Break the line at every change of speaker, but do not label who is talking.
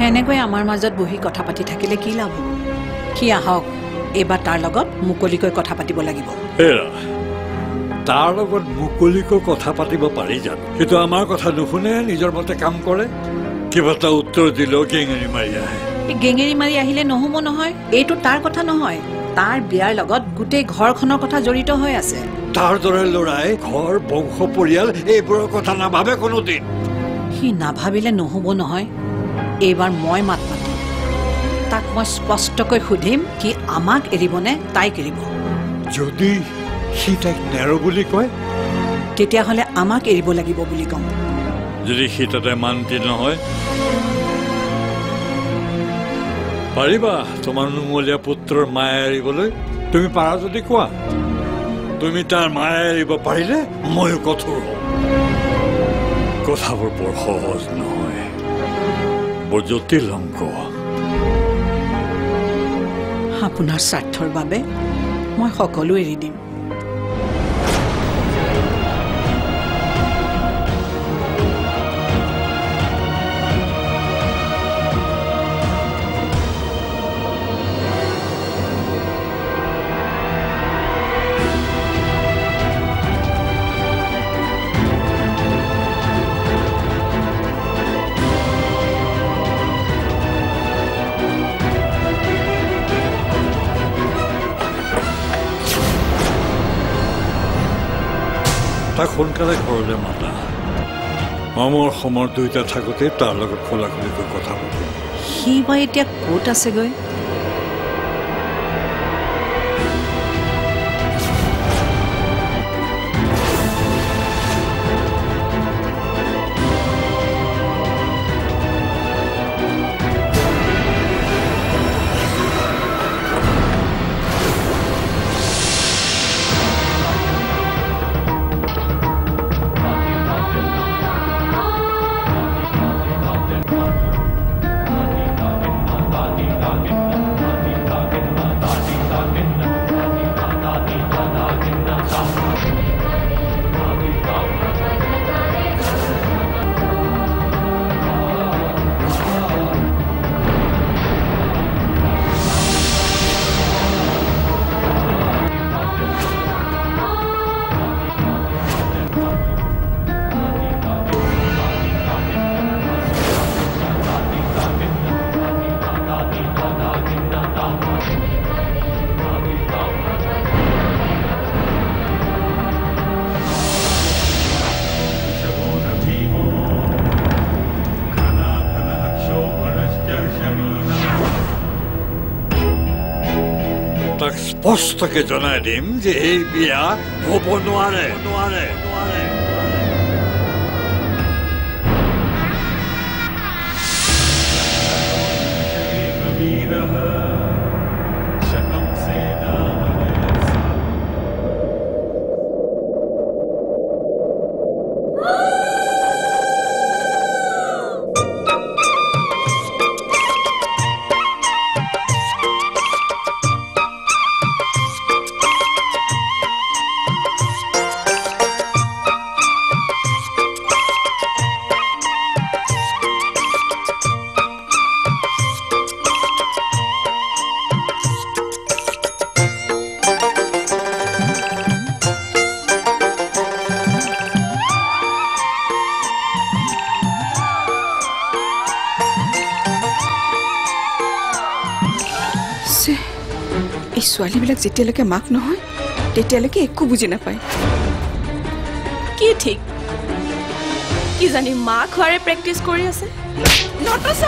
এনেকৈ আমাৰ মাজত বহি কথা পাতি থাকিলে কি লাভ হ'ব কি আহক এবাৰ তাৰ লগত মুকলিকৈ কথা পাতিব লাগিব
তাৰ লগত মুকলিকৈ কথা পাতিব পাৰি জানো কিন্তু আমাৰ কথা নুশুনে নিজৰ মতে কাম কৰে কিবা এটা উত্তৰ দিলেও গেঙেৰি মাৰি আহে
গেঙেৰি মাৰি আহিলে নহ'ব নহয় এইটো তাৰ কথা নহয় তাৰ বিয়াৰ লগত গোটেই ঘৰখনৰ কথা জড়িত হৈ আছে
তাৰ দৰে ল'ৰাই ঘৰ বংশ পৰিয়াল এইবোৰৰ কথা নাভাবে কোনোদিন
সি নাভাবিলে নহ'ব নহয় এইবাৰ মই মাত মাতিম তাক মই স্পষ্টকৈ সুধিম কি আমাক এৰিবনে তাইক এৰিব
যদি সি তাইক নেৰো বুলি কয়
তেতিয়াহ'লে আমাক এৰিব লাগিব বুলি কম
যদি সি তাতে মান্তি নহয় পাৰিবা তোমাৰ নুমলীয়া পুত্ৰৰ মায়া এৰিবলৈ তুমি পাৰা যদি কোৱা তুমি তাৰ মায়া এৰিব পাৰিলে ময়ো কঠোৰ হওঁ কথাবোৰ বৰ সহজ নহয় বৰ জটিল অংক
আপোনাৰ স্বাৰ্থৰ বাবে মই সকলো এৰি দিম
তাক সোনকালে ঘৰলৈ মাতা মোৰ সময় দুইটা থাকোঁতে তাৰ লগত খোলা খুলিকৈ কথা পাতিম
সি বা এতিয়া ক'ত আছেগৈ
তাক স্পষ্টকে জনাই দিম যে এই বিয়া হ'ব নোৱাৰে
এই ছোৱালীবিলাক যেতিয়ালৈকে মাক নহয় তেতিয়ালৈকে একো বুজি নাপায়
কি ঠিক কি জানি মাক হোৱাৰে প্ৰেক্টিচ কৰি আছে নটছ